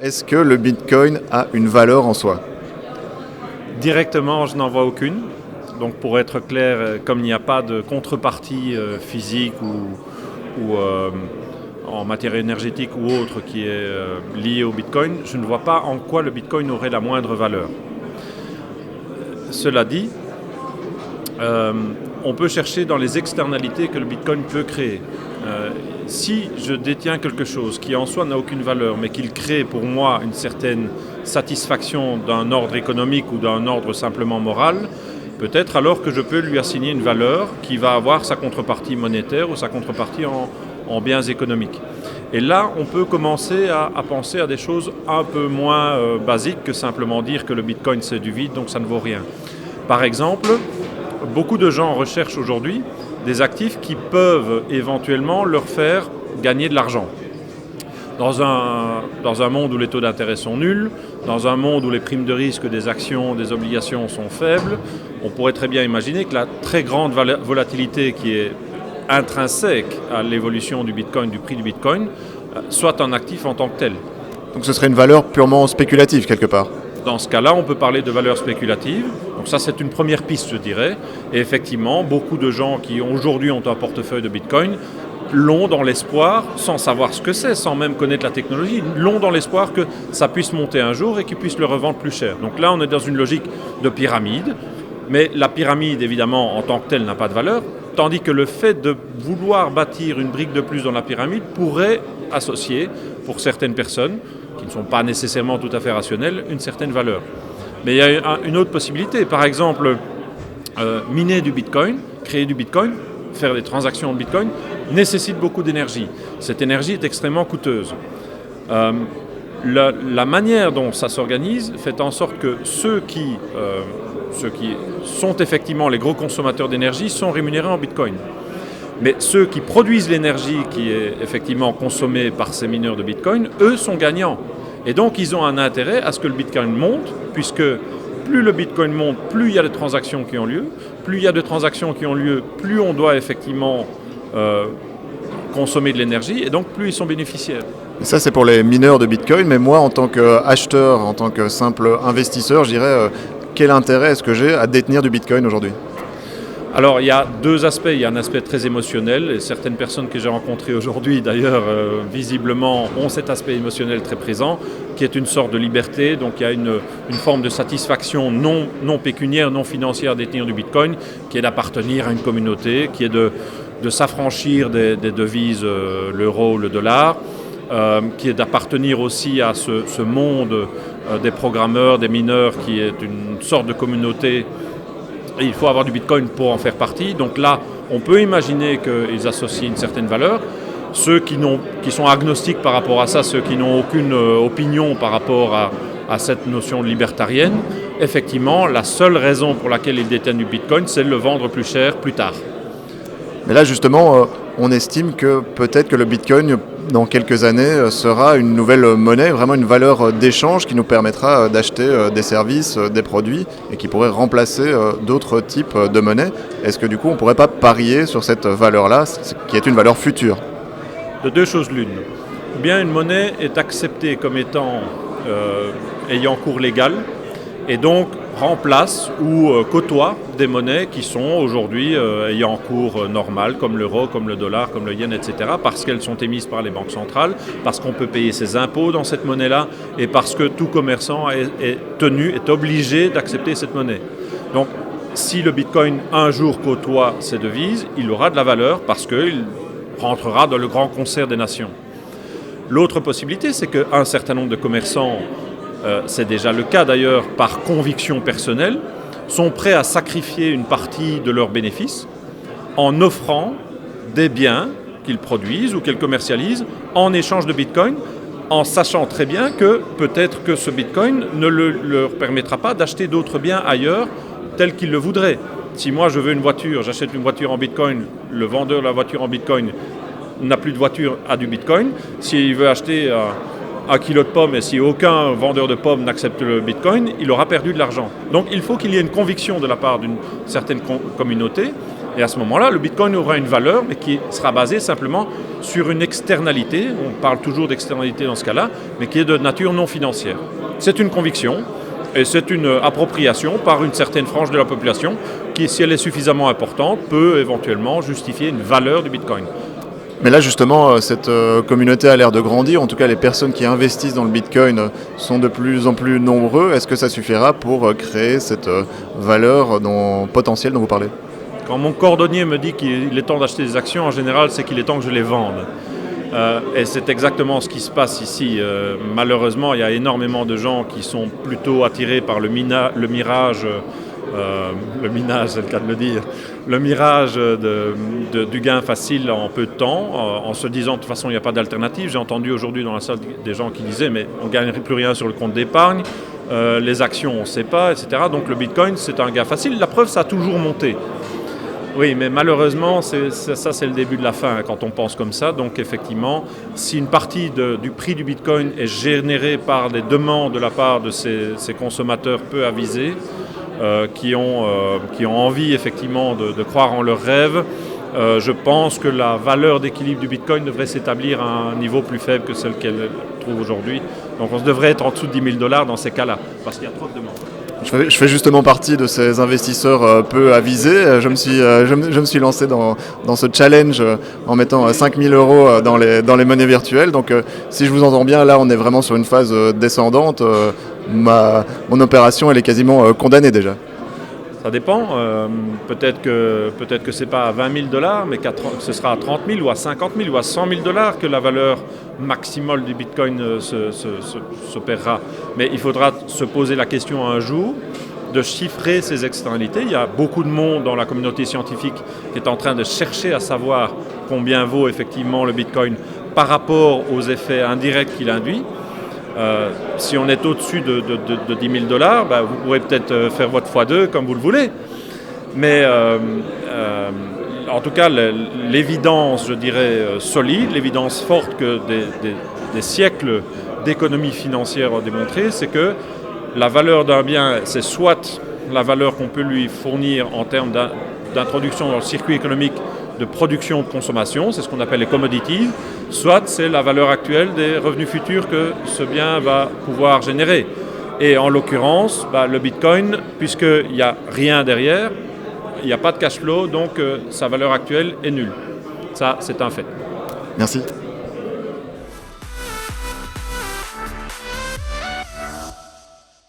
Est-ce que le Bitcoin a une valeur en soi? Directement, je n'en vois aucune. Donc pour être clair, comme il n'y a pas de contrepartie physique ou en matière énergétique ou autre qui est liée au Bitcoin, je ne vois pas en quoi le Bitcoin aurait la moindre valeur. Cela dit, on peut chercher dans les externalités que le Bitcoin peut créer. Si je détiens quelque chose qui en soi n'a aucune valeur, mais qu'il crée pour moi une certaine satisfaction d'un ordre économique ou d'un ordre simplement moral, peut-être alors que je peux lui assigner une valeur qui va avoir sa contrepartie monétaire ou sa contrepartie en biens économiques. Et là, on peut commencer à penser à des choses un peu moins basiques que simplement dire que le Bitcoin c'est du vide, donc ça ne vaut rien. Par exemple, beaucoup de gens recherchent aujourd'hui des actifs qui peuvent éventuellement leur faire gagner de l'argent. Dans un monde où les taux d'intérêt sont nuls, dans un monde où les primes de risque des actions, des obligations sont faibles, on pourrait très bien imaginer que la très grande volatilité qui est intrinsèque à l'évolution du Bitcoin, du prix du Bitcoin, soit un actif en tant que tel. Donc ce serait une valeur purement spéculative quelque part. Dans ce cas-là, on peut parler de valeur spéculative. Donc ça, c'est une première piste, je dirais. Et effectivement, beaucoup de gens qui aujourd'hui ont un portefeuille de Bitcoin l'ont dans l'espoir, sans savoir ce que c'est, sans même connaître la technologie, l'ont dans l'espoir que ça puisse monter un jour et qu'ils puissent le revendre plus cher. Donc là, on est dans une logique de pyramide. Mais la pyramide, évidemment, en tant que telle, n'a pas de valeur. Tandis que le fait de vouloir bâtir une brique de plus dans la pyramide pourrait associer, pour certaines personnes, qui ne sont pas nécessairement tout à fait rationnelles, une certaine valeur. Mais il y a une autre possibilité. Par exemple, miner du Bitcoin, créer du Bitcoin, faire des transactions en Bitcoin, nécessite beaucoup d'énergie. Cette énergie est extrêmement coûteuse. La manière dont ça s'organise fait en sorte que ceux qui sont effectivement les gros consommateurs d'énergie sont rémunérés en Bitcoin. Mais ceux qui produisent l'énergie qui est effectivement consommée par ces mineurs de Bitcoin, eux sont gagnants. Et donc ils ont un intérêt à ce que le Bitcoin monte, puisque plus le Bitcoin monte, plus il y a de transactions qui ont lieu. Plus il y a de transactions qui ont lieu, plus on doit effectivement consommer de l'énergie, et donc plus ils sont bénéficiaires. Et ça c'est pour les mineurs de Bitcoin, mais moi en tant qu'acheteur, en tant que simple investisseur, je dirais quel intérêt est-ce que j'ai à détenir du Bitcoin aujourd'hui ? Alors il y a deux aspects, il y a un aspect très émotionnel, et certaines personnes que j'ai rencontrées aujourd'hui d'ailleurs visiblement ont cet aspect émotionnel très présent, qui est une sorte de liberté, donc il y a une forme de satisfaction non pécuniaire, non financière à détenir du Bitcoin, qui est d'appartenir à une communauté, qui est de s'affranchir des devises, l'euro, le dollar, qui est d'appartenir aussi à ce monde des programmeurs, des mineurs, qui est une sorte de communauté. Et il faut avoir du Bitcoin pour en faire partie. Donc là, on peut imaginer qu'ils associent une certaine valeur. Ceux qui sont agnostiques par rapport à ça, ceux qui n'ont aucune opinion par rapport à cette notion libertarienne, effectivement, la seule raison pour laquelle ils détiennent du Bitcoin, c'est de le vendre plus cher plus tard. Mais là justement, on estime que peut-être que le Bitcoin, dans quelques années, sera une nouvelle monnaie, vraiment une valeur d'échange qui nous permettra d'acheter des services, des produits et qui pourrait remplacer d'autres types de monnaies. Est-ce que du coup on ne pourrait pas parier sur cette valeur-là, qui est une valeur future ? De deux choses l'une. Ou bien une monnaie est acceptée comme étant ayant cours légal et donc remplace ou côtoie des monnaies qui sont aujourd'hui ayant cours normal, comme l'euro, comme le dollar, comme le yen, etc., parce qu'elles sont émises par les banques centrales, parce qu'on peut payer ses impôts dans cette monnaie-là, et parce que tout commerçant est obligé d'accepter cette monnaie. Donc, si le Bitcoin un jour côtoie ces devises, il aura de la valeur parce qu'il rentrera dans le grand concert des nations. L'autre possibilité, c'est qu'un certain nombre de commerçants, c'est déjà le cas d'ailleurs par conviction personnelle, sont prêts à sacrifier une partie de leurs bénéfices en offrant des biens qu'ils produisent ou qu'ils commercialisent en échange de Bitcoin, en sachant très bien que peut-être que ce Bitcoin ne leur permettra pas d'acheter d'autres biens ailleurs tels qu'ils le voudraient. Si moi je veux une voiture, j'achète une voiture en Bitcoin, le vendeur de la voiture en Bitcoin n'a plus de voiture à du Bitcoin. S'il veut acheter un kilo de pommes et si aucun vendeur de pommes n'accepte le Bitcoin, il aura perdu de l'argent. Donc il faut qu'il y ait une conviction de la part d'une certaine communauté Et à ce moment-là, le Bitcoin aura une valeur, mais qui sera basée simplement sur une externalité, on parle toujours d'externalité dans ce cas-là, mais qui est de nature non financière. C'est une conviction, et c'est une appropriation par une certaine frange de la population qui, si elle est suffisamment importante, peut éventuellement justifier une valeur du Bitcoin. Mais là justement, cette communauté a l'air de grandir, en tout cas les personnes qui investissent dans le Bitcoin sont de plus en plus nombreux. Est-ce que ça suffira pour créer cette valeur potentielle dont vous parlez ? Quand mon cordonnier me dit qu'il est temps d'acheter des actions, en général, c'est qu'il est temps que je les vende. Et c'est exactement ce qui se passe ici. Malheureusement, il y a énormément de gens qui sont plutôt attirés par le mirage, le minage, c'est le cas de le dire, le mirage du gain facile en peu de temps, en se disant de toute façon il n'y a pas d'alternative. J'ai entendu aujourd'hui dans la salle des gens qui disaient mais on ne gagnerait plus rien sur le compte d'épargne, les actions on ne sait pas, etc. Donc le Bitcoin c'est un gain facile. La preuve, ça a toujours monté. Oui, mais malheureusement, c'est le début de la fin quand on pense comme ça. Donc effectivement, si une partie du prix du Bitcoin est générée par des demandes de la part de ces consommateurs peu avisés, qui ont envie effectivement de croire en leurs rêves, je pense que la valeur d'équilibre du Bitcoin devrait s'établir à un niveau plus faible que celle qu'elle trouve aujourd'hui. Donc on devrait être en dessous de 10 000 $ dans ces cas-là, parce qu'il y a trop de demandes. Je fais justement partie de ces investisseurs peu avisés. Je me suis lancé dans ce challenge en mettant 5 000 € dans les monnaies virtuelles. Donc si je vous entends bien, là on est vraiment sur une phase descendante. Mon opération elle est quasiment condamnée déjà. Ça dépend. Peut-être que ce n'est pas à 20 000 $, mais ce sera à 30 000 ou à 50 000 ou à 100 000 $ que la valeur maximale du Bitcoin s'opérera. Mais il faudra se poser la question un jour de chiffrer ces externalités. Il y a beaucoup de monde dans la communauté scientifique qui est en train de chercher à savoir combien vaut effectivement le Bitcoin par rapport aux effets indirects qu'il induit. Si on est au-dessus de 10 000 $, vous pourrez peut-être faire votre x2 comme vous le voulez. Mais en tout cas, l'évidence, je dirais, solide, l'évidence forte que des siècles d'économie financière ont démontré, c'est que la valeur d'un bien, c'est soit la valeur qu'on peut lui fournir en termes d'introduction dans le circuit économique de production de consommation, c'est ce qu'on appelle les commodities, soit c'est la valeur actuelle des revenus futurs que ce bien va pouvoir générer. Et en l'occurrence, le Bitcoin, puisqu'il n'y a rien derrière, il n'y a pas de cash flow, donc sa valeur actuelle est nulle. Ça, c'est un fait. Merci.